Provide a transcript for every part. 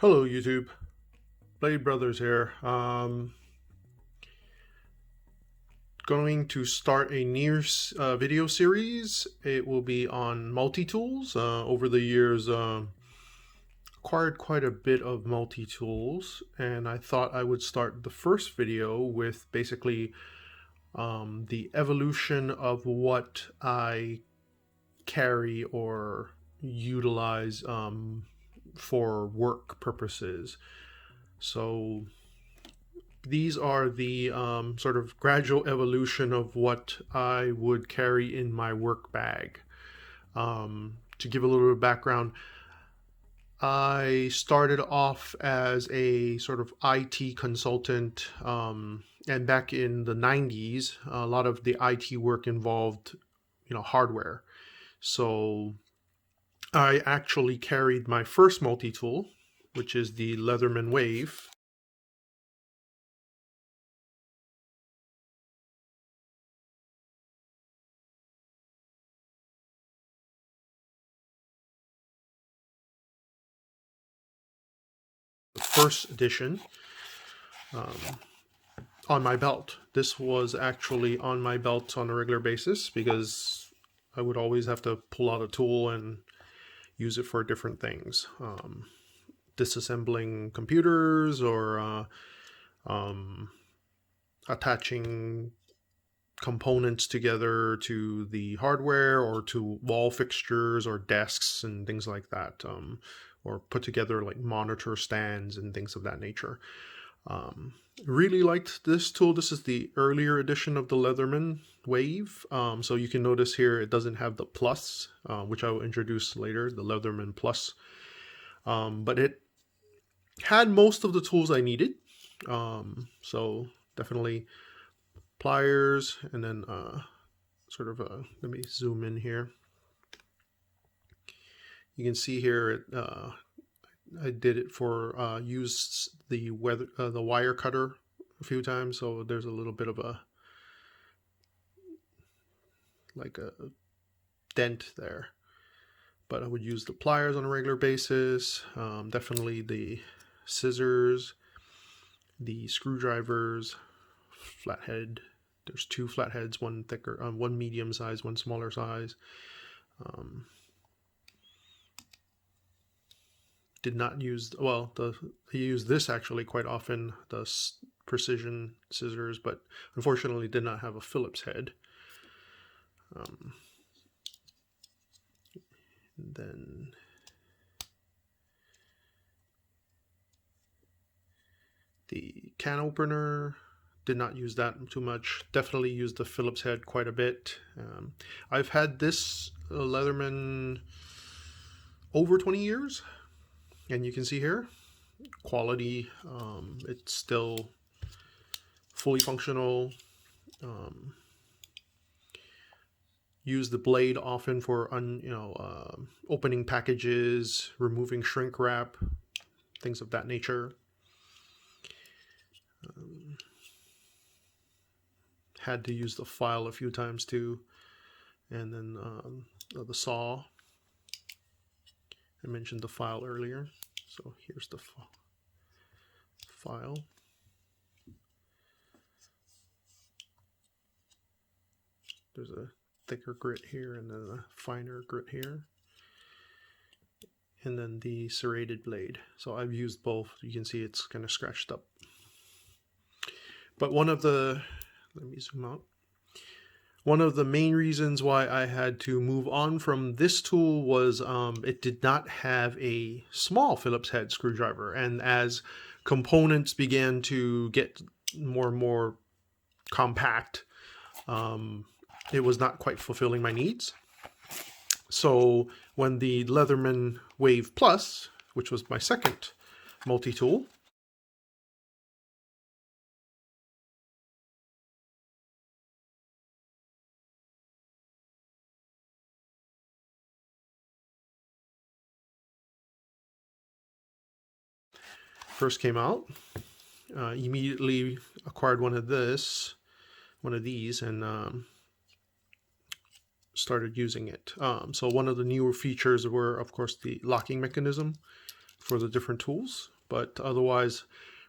Hello YouTube, Blade Brothers here. Going to start a new video series. It will be on multi-tools. Over the years, acquired quite a bit of multi-tools, and I thought I would start the first video with basically the evolution of what I carry or utilize for work purposes. So these are the sort of gradual evolution of what I would carry in my work bag. To give a little bit of background, I started off as a sort of IT consultant, and back in the 90s, a lot of the IT work involved, hardware. So I actually carried my first multi-tool, which is the Leatherman Wave. First edition on my belt. This was actually on my belt on a regular basis because I would always have to pull out a tool and use it for different things. Disassembling computers or attaching components together to the hardware or to wall fixtures or desks and things like that, or put together like monitor stands and things of that nature. Really liked this tool. This is the earlier edition of the Leatherman Wave. So you can notice here it doesn't have the plus, which I will introduce later, the Leatherman Plus. But it had most of the tools I needed. So definitely pliers, and then let me zoom in here. You can see here I did it for used the wire cutter a few times, so there's a little bit of a dent there, but I would use the pliers on a regular basis. Definitely the scissors, the screwdrivers, flathead. There's two flatheads, one thicker, one medium size, one smaller size. Did not use, well, I use this actually quite often, the precision scissors, but unfortunately did not have a Phillips head. Then the can opener, did not use that too much. Definitely used the Phillips head quite a bit. I've had this Leatherman over 20 years, and you can see here quality. It's still fully functional. Use the blade often for opening packages, removing shrink wrap, things of that nature. Had to use the file a few times too, and then the saw. I mentioned the file earlier, so here's the file. There's a thicker grit here and then a finer grit here, and then the serrated blade. So I've used both. You can see it's kind of scratched up, but one of the, let me zoom out. One of the main reasons why I had to move on from this tool was it did not have a small Phillips head screwdriver, and as components began to get more and more compact, it was not quite fulfilling my needs. So when the Leatherman Wave Plus, which was my second multi-tool, first came out, immediately acquired one of these, and started using it. So one of the newer features were, of course, the locking mechanism for the different tools. but otherwise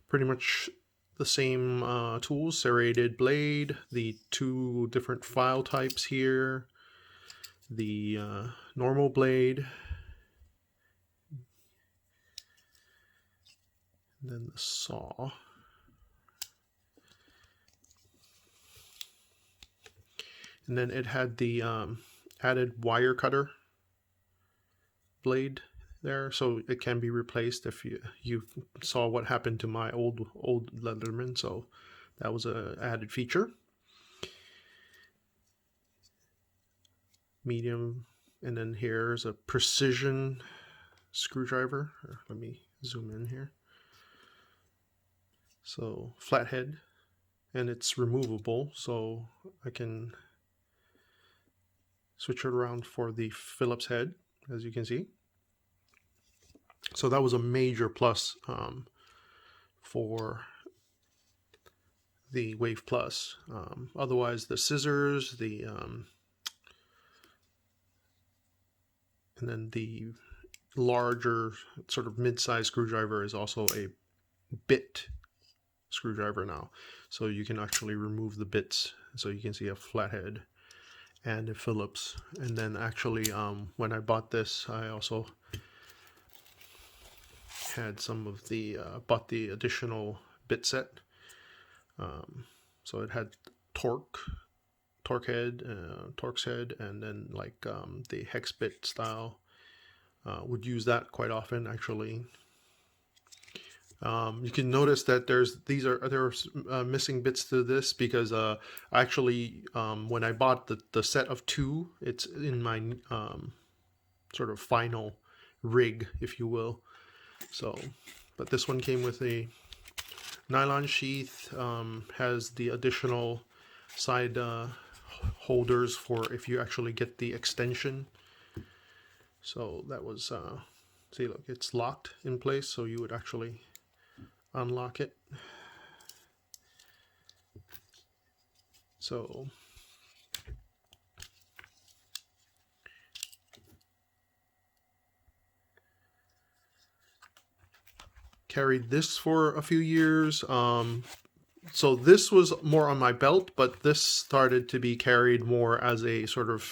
pretty much the same tools. Serrated blade, the two different file types here, the normal blade, and then the saw. And then it had the added wire cutter blade there, so it can be replaced if you saw what happened to my old Leatherman, so that was a added feature. Medium, and then here's a precision screwdriver. Let me zoom in here. So flathead, and it's removable, so I can switch it around for the Phillips head, as you can see. So that was a major plus for the Wave Plus. Otherwise, the scissors, the and then the larger sort of mid-size screwdriver is also a bit screwdriver now. So you can actually remove the bits. So you can see a flathead and a Phillips. And then actually when I bought this, I also had some of the bought the additional bit set. So it had Torx head, and then like the hex bit style. Would use that quite often actually. You can notice that there's missing bits to this because actually when I bought the set of two, it's in my sort of final rig, if you will. So, but this one came with a nylon sheath, has the additional side holders for if you actually get the extension. So that was see, look, it's locked in place, so you would actually unlock it. So carried this for a few years. So this was more on my belt, but this started to be carried more as a sort of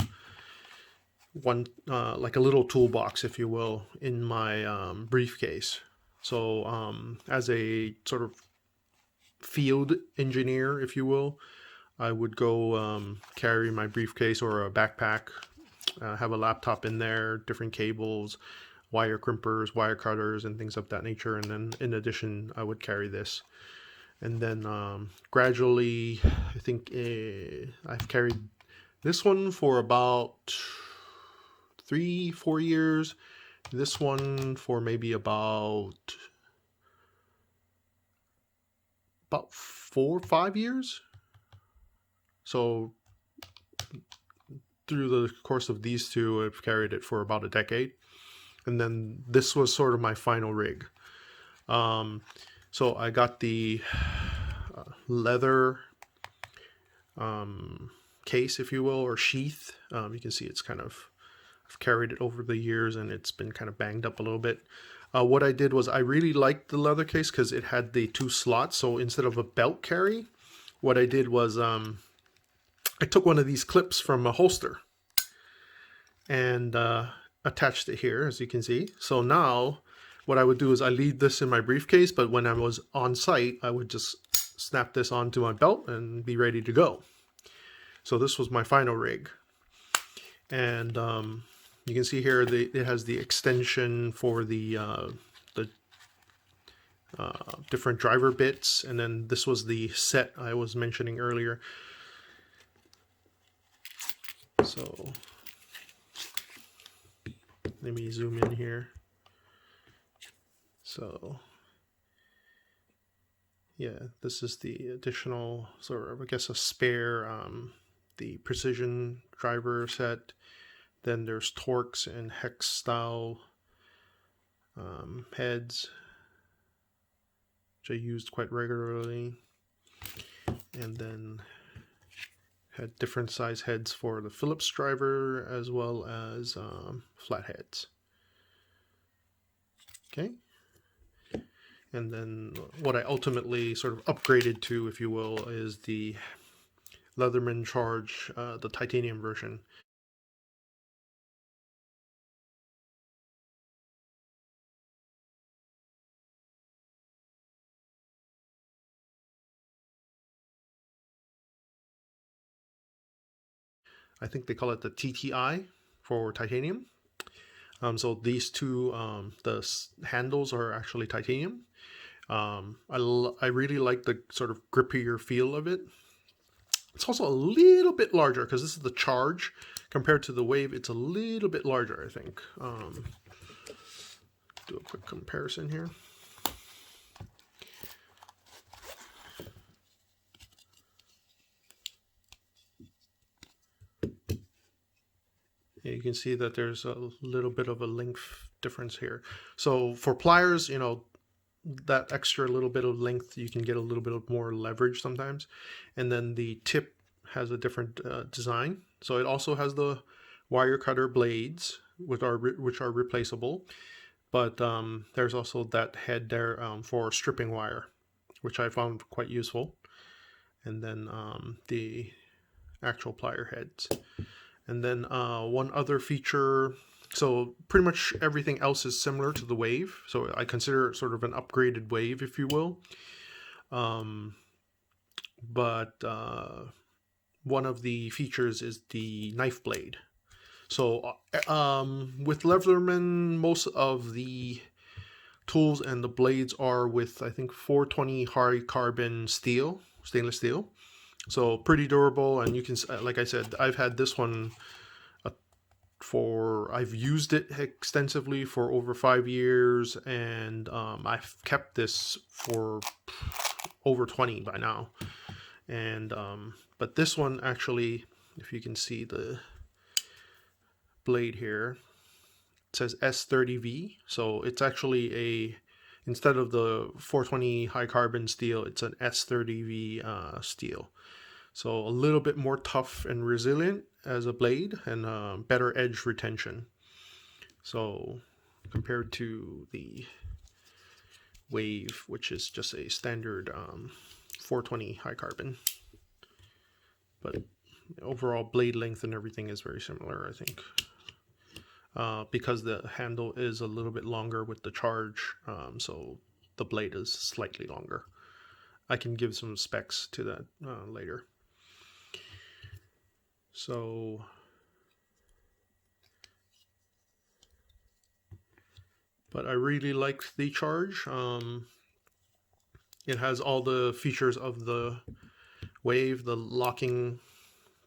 one like a little toolbox, if you will, in my briefcase. So as a sort of field engineer, if you will, I would go carry my briefcase or a backpack, have a laptop in there, different cables, wire crimpers, wire cutters, and things of that nature. And then in addition, I would carry this. And then gradually, I think I've carried this one for about 3-4 years. This one for maybe about 4 or 5 years. So through the course of these two, I've carried it for about a decade. And then this was sort of my final rig. So I got the leather case, if you will, or sheath. You can see it's kind of, I've carried it over the years and it's been kind of banged up a little bit. What I did was I really liked the leather case because it had the 2 slots. So instead of a belt carry, what I did was I took one of these clips from a holster and attached it here, as you can see. So now what I would do is I leave this in my briefcase, but when I was on site, I would just snap this onto my belt and be ready to go. So this was my final rig. And you can see here it has the extension for the different driver bits, and then this was the set I was mentioning earlier. So let me zoom in here. So yeah, this is the additional sort of, I guess, a spare the precision driver set. Then there's Torx and hex style heads, which I used quite regularly. And then had different size heads for the Phillips driver as well as flat heads. Okay. And then what I ultimately sort of upgraded to, if you will, is the Leatherman Charge, the titanium version. I think they call it the TTi for titanium. So these two, the handles are actually titanium. I really like the sort of grippier feel of it. It's also a little bit larger because this is the Charge compared to the Wave. It's a little bit larger, I think. Do a quick comparison here. Yeah, you can see that there's a little bit of a length difference here. So for pliers, you know, that extra little bit of length, you can get a little bit of more leverage sometimes. And then the tip has a different design. So it also has the wire cutter blades, which are replaceable. But there's also that head there for stripping wire, which I found quite useful. And then the actual plier heads. And then one other feature, so pretty much everything else is similar to the Wave. So I consider it sort of an upgraded Wave, if you will. But one of the features is the knife blade. So with Leatherman, most of the tools and the blades are with, I think, 420 high carbon steel, stainless steel. So pretty durable, and you can, like I said, I've had this one I've used it extensively for over 5 years, and I've kept this for over 20 by now. And but this one actually, if you can see the blade here, it says S30V, so it's actually instead of the 420 high carbon steel, it's an S30V steel. So a little bit more tough and resilient as a blade, and better edge retention. So compared to the Wave, which is just a standard 420 high carbon. But overall blade length and everything is very similar, I think. Because the handle is a little bit longer with the Charge, so the blade is slightly longer. I can give some specs to that later. So but I really like the Charge. It has all the features of the Wave, the locking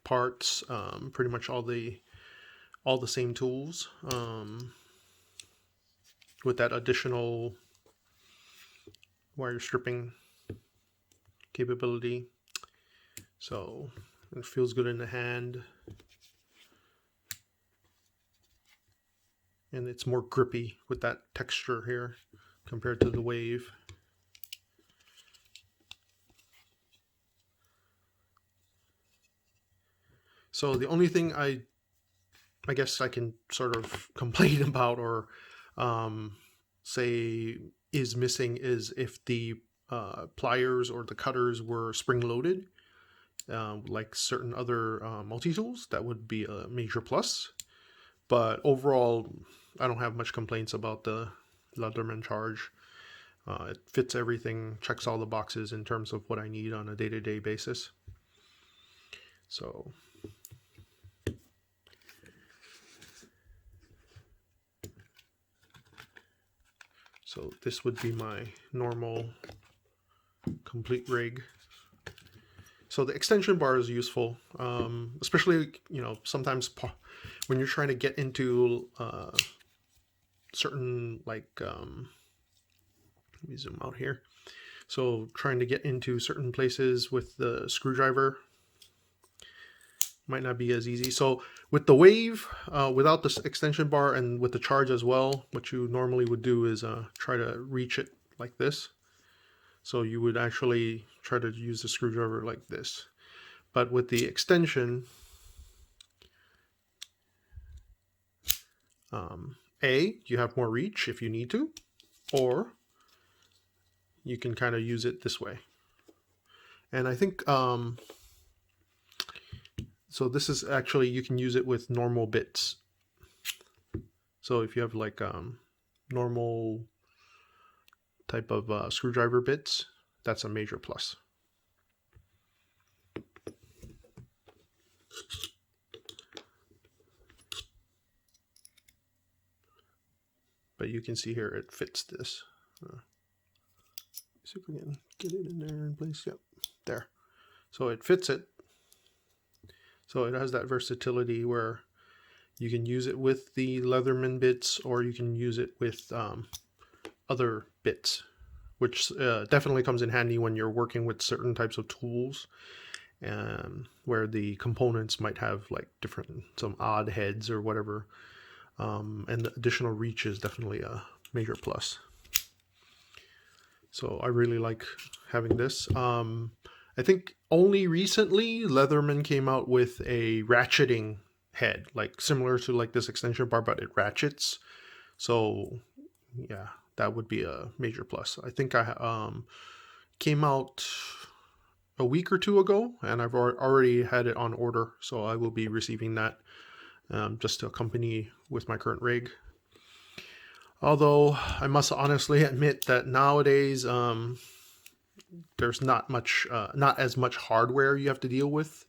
parts, pretty much all the same tools, with that additional wire stripping capability. So it feels good in the hand, and it's more grippy with that texture here compared to the Wave. So the only thing I guess I can sort of complain about, or say is missing, is if the pliers or the cutters were spring-loaded, like certain other multi-tools. That would be a major plus. But overall, I don't have much complaints about the Leatherman Charge. It fits everything, checks all the boxes in terms of what I need on a day-to-day basis. So this would be my normal complete rig. So the extension bar is useful, especially, you know, sometimes when you're trying to get into certain, like, let me zoom out here. So trying to get into certain places with the screwdriver might not be as easy. So with the Wave, without this extension bar and with the Charge as well, what you normally would do is try to reach it like this. So you would actually try to use the screwdriver like this. But with the extension, you have more reach if you need to, or you can kind of use it this way. And I think, so this is actually, you can use it with normal bits. So if you have like normal type of screwdriver bits, that's a major plus. But you can see here it fits this. See if we can get it in there in place. Yep, there. So it fits it. So it has that versatility where you can use it with the Leatherman bits, or you can use it with other bits, which definitely comes in handy when you're working with certain types of tools, where the components might have like some odd heads or whatever. And the additional reach is definitely a major plus. So I really like having this. I think only recently Leatherman came out with a ratcheting head, like similar to like this extension bar, but it ratchets. So yeah, that would be a major plus. I think I came out a week or two ago, and I've already had it on order, so I will be receiving that just to accompany with my current rig. Although I must honestly admit that nowadays there's not as much hardware you have to deal with.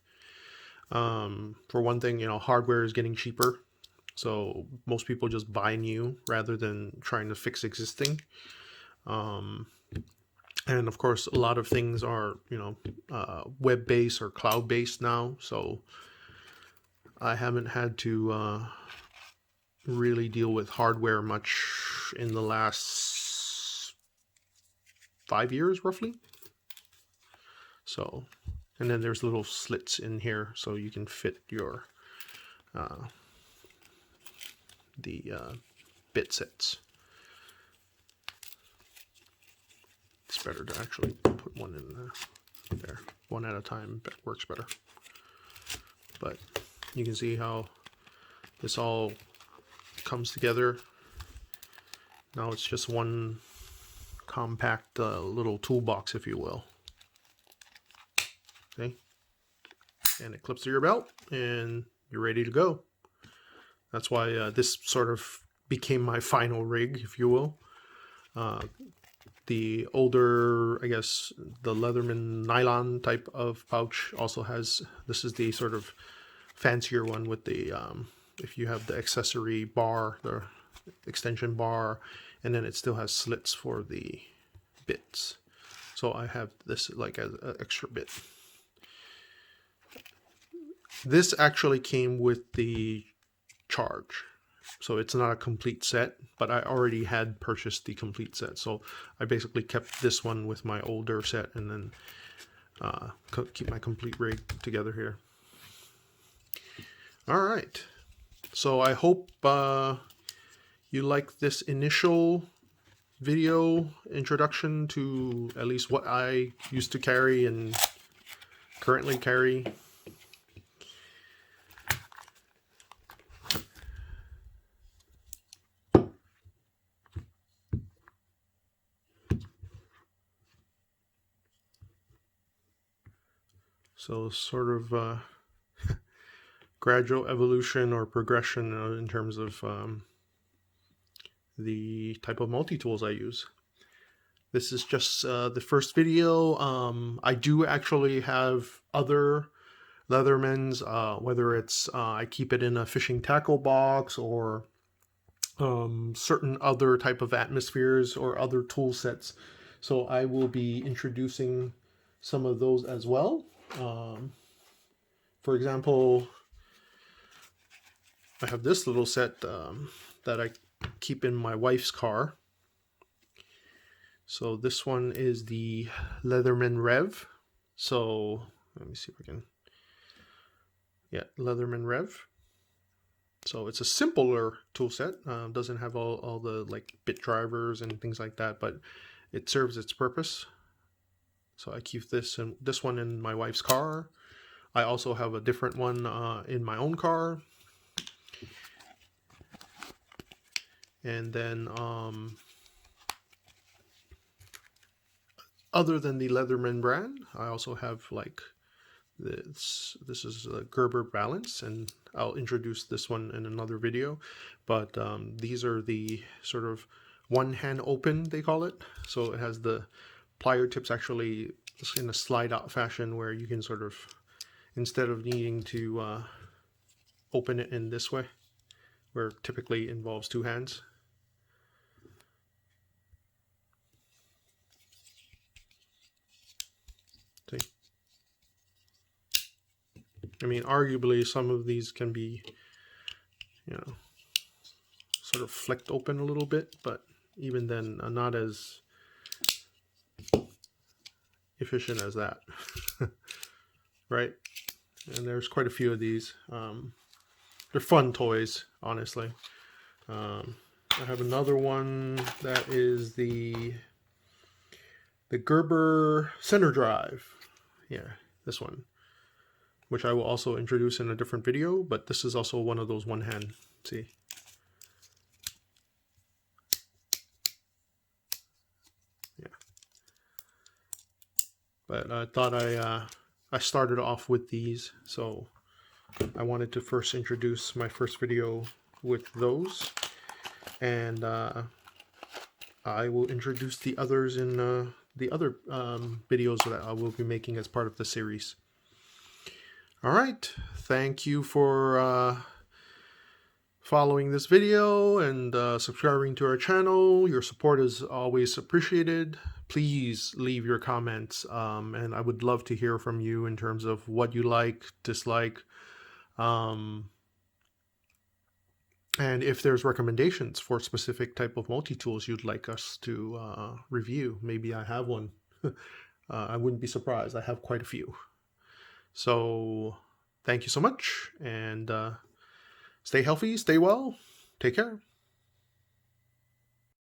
For one thing, hardware is getting cheaper, so most people just buy new rather than trying to fix existing. And of course, a lot of things are web-based or cloud-based now, so I haven't had to really deal with hardware much in the last 5 years, roughly. So, and then there's little slits in here so you can fit your bit sets. It's better to actually put one in there, one at a time. Works better. But you can see how this all comes together. Now it's just one compact little toolbox, if you will. Okay, and it clips to your belt and you're ready to go. That's why this sort of became my final rig, if you will. The older, I guess, the Leatherman nylon type of pouch also has, this is the sort of fancier one with the if you have the accessory bar, the extension bar, and then it still has slits for the bits. So I have this like as an extra bit. This actually came with the Charge, so it's not a complete set, but I already had purchased the complete set, so I basically kept this one with my older set and then keep my complete rig together here. All right, so I hope you like this initial video introduction to at least what I used to carry and currently carry. So sort of gradual evolution or progression in terms of the type of multi-tools I use. This is just the first video. I do actually have other Leathermans, whether it's I keep it in a fishing tackle box or certain other type of atmospheres or other tool sets. So I will be introducing some of those as well. For example, I have this little set that I keep in my wife's car. So this one is the Leatherman Rev. So let me see if I can. Yeah, Leatherman Rev. So it's a simpler tool set. Doesn't have all the like bit drivers and things like that, but it serves its purpose. So I keep this one in my wife's car. I also have a different one in my own car. And then other than the Leatherman brand. I also have like this is a Gerber balance, and I'll introduce this one in another video, but these are the sort of one hand open, they call it. So it has the plier tips actually in a slide out fashion where you can sort of, instead of needing to open it in this way, where it typically involves two hands. See? I mean, arguably some of these can be, you know, sort of flicked open a little bit, but even then not as efficient as that. Right? And there's quite a few of these. They're fun toys, honestly. I have another one that is the Gerber center drive. Yeah, this one, which I will also introduce in a different video, but this is also one of those one hand. See? Yeah. But I thought I started off with these, so I wanted to first introduce my first video with those, and I will introduce the others in the other videos that I will be making as part of the series. All right, thank you for following this video and subscribing to our channel. Your support is always appreciated. Please leave your comments, and I would love to hear from you in terms of what you like, dislike, and if there's recommendations for specific type of multi-tools you'd like us to review. Maybe I have one. I wouldn't be surprised. I have quite a few. So thank you so much, and stay healthy, stay well, take care.